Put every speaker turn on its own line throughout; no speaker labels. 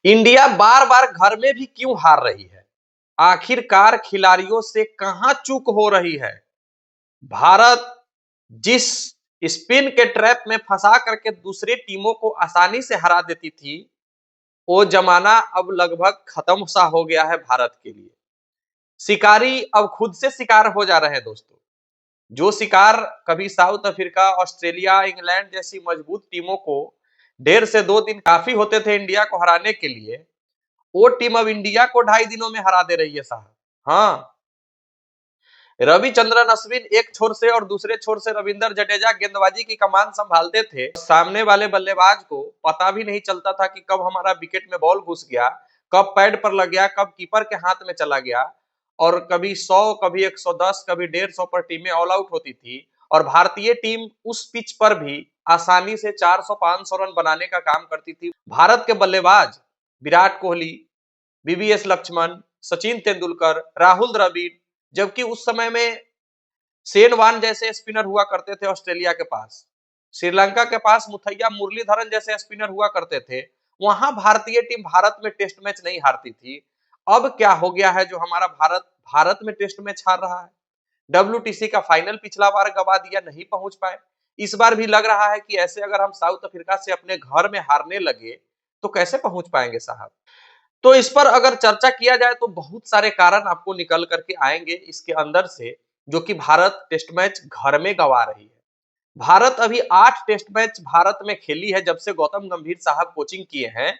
India बार बार घर में भी क्यों हार रही है? आखिरकार खिलाड़ियों से कहां चूक हो रही है? भारत जिस स्पिन के ट्रैप में फंसा करके दूसरी टीमों को आसानी से हरा देती थी, वो जमाना अब लगभग खत्म सा हो गया है भारत के लिए। शिकारी अब खुद से शिकार हो जा रहे हैं दोस्तों। जो शिकार कभी साउथ अफ्रीका, ऑस्ट्रेलिया, इंग्लैंड जैसी मजबूत टीमों को 1.5 से 2 दिन काफी होते थे इंडिया को हराने के लिए, वो टीम अब इंडिया को 2.5 दिनों में हरा दे रही है साहब। हाँ, रविचंद्रन अश्विन एक छोर से और दूसरे छोर से रविंद्र जडेजा गेंदबाजी की कमान संभालते थे। सामने वाले बल्लेबाज को पता भी नहीं चलता था कि कब हमारा विकेट में बॉल घुस गया, कब पैड पर लग गया, कब कीपर के हाथ में चला गया। और कभी 100, कभी 110, कभी 150 पर टीमें ऑल आउट होती थी। और भारतीय टीम उस पिच पर भी आसानी से 400-500 रन बनाने का काम करती थी। भारत के बल्लेबाज विराट कोहली, वीवीएस लक्ष्मण, सचिन तेंदुलकर, राहुल द्रविड़, जबकि उस समय में शेन वार्न जैसे स्पिनर हुआ करते थे ऑस्ट्रेलिया के पास, श्रीलंका के पास मुथैया मुरलीधरन जैसे स्पिनर हुआ करते थे। वहां भारतीय टीम भारत में टेस्ट मैच नहीं हारती थी। अब क्या हो गया है जो हमारा भारत भारत में टेस्ट मैच हार रहा है? डब्ल्यूटीसी का फाइनल पिछला बार गवा दिया, नहीं पहुंच पाए। इस बार भी लग रहा है कि ऐसे अगर हम साउथ अफ्रीका से अपने घर में हारने लगे तो कैसे पहुंच पाएंगे साहब। तो इस पर अगर चर्चा किया जाए तो बहुत सारे कारण आपको निकल करके आएंगे इसके अंदर से, जो कि भारत टेस्ट मैच घर में गंवा रही है। भारत अभी 8 टेस्ट मैच भारत में खेली है जब से गौतम गंभीर साहब कोचिंग किए हैं।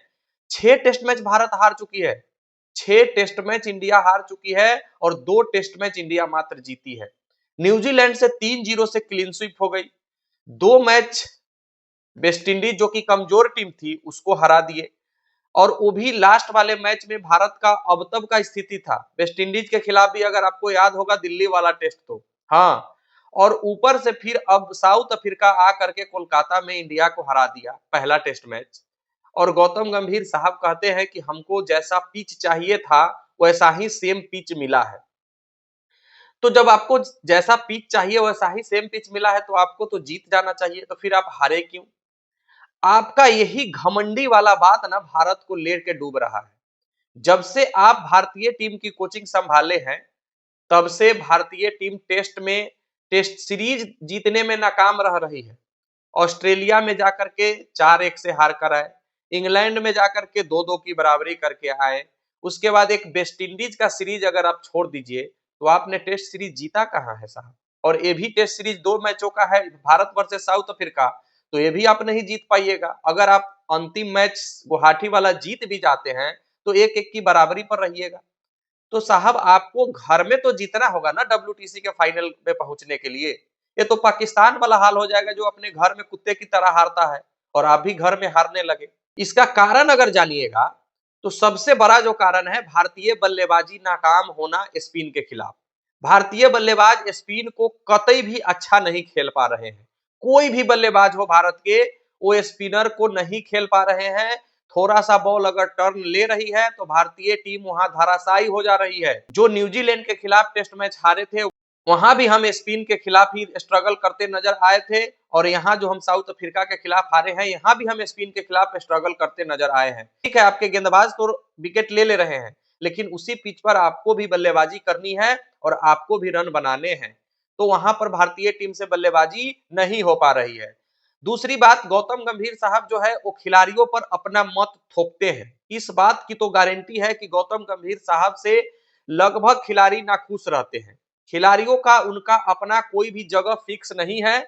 6 टेस्ट मैच भारत हार चुकी है। 6 टेस्ट मैच इंडिया हार चुकी है और 2 टेस्ट मैच इंडिया मात्र जीती है। न्यूजीलैंड से 3-0 से क्लीन स्वीप हो गई। 2 मैच वेस्ट इंडीज जो कि कमजोर टीम थी उसको हरा दिए। और वो भी लास्ट वाले मैच में भारत का अब तब का स्थिति था वेस्ट इंडीज के खिलाफ भी, अगर आपको याद होगा दिल्ली वाला टेस्ट तो। हाँ, और ऊपर से फिर अब साउथ अफ्रीका आ करके कोलकाता में इंडिया को हरा दिया पहला टेस्ट मैच। और गौतम गंभीर साहब कहते हैं कि हमको जैसा पिच चाहिए था वैसा ही सेम पिच मिला है। तो जब आपको जैसा पिच चाहिए वैसा ही सेम पिच मिला है तो आपको तो जीत जाना चाहिए, तो फिर आप हारे क्यों? आपका यही घमंडी वाला बात ना भारत को लेकर डूब रहा है। जब से आप भारतीय टीम की कोचिंग संभाले हैं, तब से भारतीय टीम टेस्ट सीरीज जीतने में नाकाम रह रही है। ऑस्ट्रेलिया में जाकर के 4-1 से हार कर आए, इंग्लैंड में जाकर के 2-2 की बराबरी करके आए। उसके बाद एक वेस्ट इंडीज का सीरीज अगर आप छोड़ दीजिए तो आपने टेस्ट सीरीज जीता कहां है साहब। और ये भी टेस्ट सीरीज 2 मैचों का है, भारत वर्सेस साउथ अफ्रीका, तो ये भी आप नहीं जीत पाइएगा। अगर आप अंतिम मैच गुवाहाटी वाला जीत भी जाते हैं तो 1-1 की बराबरी पर रहिएगा। तो साहब आपको घर में तो जीतना होगा ना डब्ल्यूटीसी के फाइनल में पहुंचने के लिए। ये तो पाकिस्तान वाला हाल हो जाएगा जो अपने घर में कुत्ते की तरह हारता है और आप भी घर में हारने लगे। इसका कारण अगर जानिएगा तो सबसे बड़ा जो कारण है भारतीय बल्लेबाजी नाकाम होना स्पिन के खिलाफ। भारतीय बल्लेबाज स्पिन को कतई भी अच्छा नहीं खेल पा रहे हैं। कोई भी बल्लेबाज हो भारत के, वो स्पिनर को नहीं खेल पा रहे हैं। थोड़ा सा बॉल अगर टर्न ले रही है तो भारतीय टीम वहां धराशायी हो जा रही है। जो न्यूजीलैंड के खिलाफ टेस्ट मैच हारे थे वहां भी हम स्पिन के खिलाफ ही स्ट्रगल करते नजर आए थे, और यहाँ जो हम साउथ अफ्रीका के खिलाफ हारे हैं यहाँ भी हम स्पिन के खिलाफ स्ट्रगल करते नजर आए हैं। ठीक है, आपके गेंदबाज तो विकेट ले रहे हैं, लेकिन उसी पिच पर आपको भी बल्लेबाजी करनी है और आपको भी रन बनाने हैं। तो वहां पर भारतीय टीम से बल्लेबाजी नहीं हो पा रही है। दूसरी बात, गौतम गंभीर साहब जो है वो खिलाड़ियों पर अपना मत थोपते हैं। इस बात की तो गारंटी है कि गौतम गंभीर साहब से लगभग खिलाड़ी नाखुश रहते हैं। खिलाड़ियों का उनका अपना कोई भी जगह फिक्स नहीं है।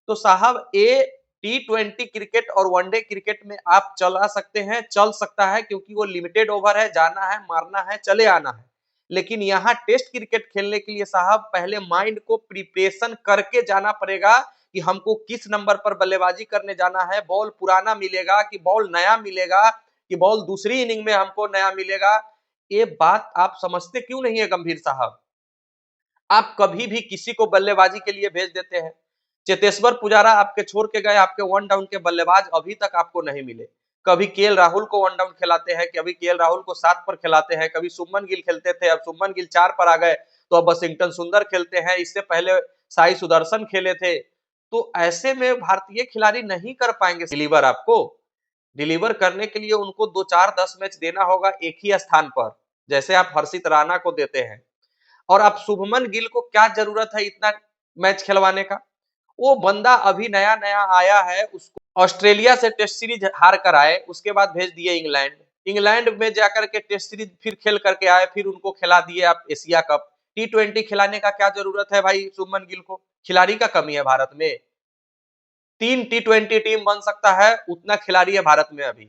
तो साहब ये T20 क्रिकेट और वनडे क्रिकेट में आप चला सकते हैं, चल सकता है, क्योंकि वो लिमिटेड ओवर है, जाना है, मारना है, चले आना है। लेकिन यहाँ टेस्ट क्रिकेट खेलने के लिए साहब पहले माइंड को प्रिपरेशन करके जाना पड़ेगा कि हमको किस नंबर पर बल्लेबाजी करने जाना है, बॉल पुराना मिलेगा कि बॉल नया मिलेगा, कि बॉल दूसरी इनिंग में हमको नया मिलेगा। ये बात आप समझते क्यों नहीं है गंभीर साहब? आप कभी भी किसी को बल्लेबाजी के लिए भेज देते हैं। चेतेश्वर पुजारा आपके छोड़ के गए, आपके वन डाउन के बल्लेबाज अभी तक आपको नहीं मिले। कभी केएल राहुल को वन डाउन खिलाते हैं, कभी केएल राहुल को 7 पर खिलाते हैं, कभी शुभमन गिल खेलते थे, अब शुभमन गिल 4 पर आ गए, तो अब वाशिंगटन सुंदर खेलते हैं, इससे पहले साई सुदर्शन खेले थे। तो ऐसे में भारतीय खिलाड़ी नहीं कर पाएंगे डिलीवर आपको। डिलीवर करने के लिए उनको 2-4-10 मैच देना होगा एक ही स्थान पर, जैसे आप हर्षित राणा को देते हैं। और अब शुभमन गिल को क्या जरूरत है इतना मैच खिलवाने का? वो बंदा अभी नया-नया आया है, उसको ऑस्ट्रेलिया से टेस्ट सीरीज हार कर आए, उसके बाद भेज दिए इंग्लैंड। इंग्लैंड में जाकर के टेस्ट सीरीज फिर खेल करके आए, फिर उनको खिला दिए आप एशिया कप। टी20 खिलाने का क्या जरूरत है भाई शुभमन गिल को? खिलाड़ी का कमी है भारत में। 3 टी20 टीम बन सकता है, उतना खिलाड़ी है भारत में अभी।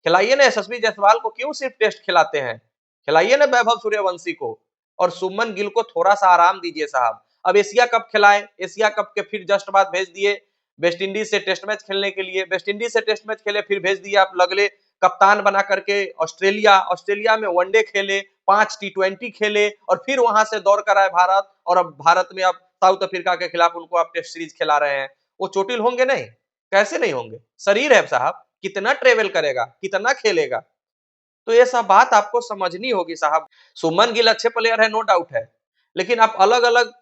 खिलाइए ना यशस्वी जायसवाल को, क्यों सिर्फ टेस्ट खिलाते हैं? खिलाइए ना वैभव सूर्यवंशी को, और शुभमन गिल को थोड़ा सा आराम दीजिए साहब। अब एशिया कप खिलाए, एशिया कप के फिर जस्ट बाद भेज दिए वेस्ट इंडीज से टेस्ट मैच खेलने के लिए, वेस्ट इंडीज से टेस्ट मैच खेले, फिर भेज दिए आप लगले कप्तान बना करके ऑस्ट्रेलिया, ऑस्ट्रेलिया में वनडे खेले, 5 टी20 खेले, और फिर वहां से दौड़ कर आए भारत, और अब भारत में अब साउथ अफ्रीका के खिलाफ उनको आप टेस्ट सीरीज खिला रहे हैं। वो चोटिल होंगे नहीं? कैसे नहीं होंगे? शरीर है साहब, कितना ट्रेवल करेगा, कितना खेलेगा? तो ये सब बात आपको समझनी होगी साहब। सुमन गिल अच्छे प्लेयर है, नो डाउट है, लेकिन आप अलग अलग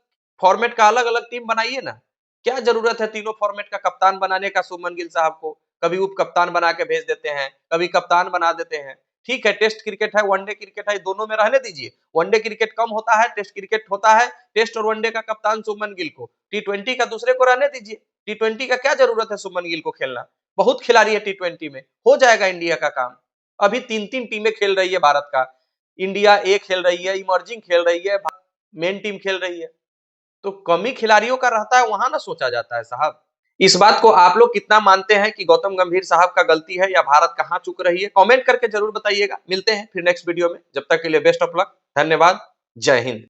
फॉर्मेट का अलग अलग टीम बनाइए ना। क्या जरूरत है तीनों फॉर्मेट का कप्तान बनाने का सुमन गिल साहब को? कभी उप कप्तान बना के भेज देते हैं, कभी कप्तान बना देते हैं। ठीक है, टेस्ट क्रिकेट है, वनडे क्रिकेट है, दोनों में रहने दीजिए। वनडे क्रिकेट कम होता है, टेस्ट क्रिकेट होता है। टेस्ट और वनडे का कप्तान सुमन गिल को, टी20 का दूसरे को रहने दीजिए। टी20 का क्या जरूरत है सुमन गिल को खेलना? बहुत खिलाड़ी है टी20 में, हो जाएगा इंडिया का काम। अभी 3-3 टीमें खेल रही है भारत का। इंडिया ए खेल रही है, इमर्जिंग खेल रही है, मेन टीम खेल रही है। तो कमी खिलाड़ियों का रहता है, वहां ना सोचा जाता है साहब। इस बात को आप लोग कितना मानते हैं कि गौतम गंभीर साहब का गलती है या भारत कहां चूक रही है? कमेंट करके जरूर बताइएगा। मिलते हैं फिर नेक्स्ट वीडियो में, जब तक के लिए बेस्ट ऑफ लक, धन्यवाद, जय हिंद।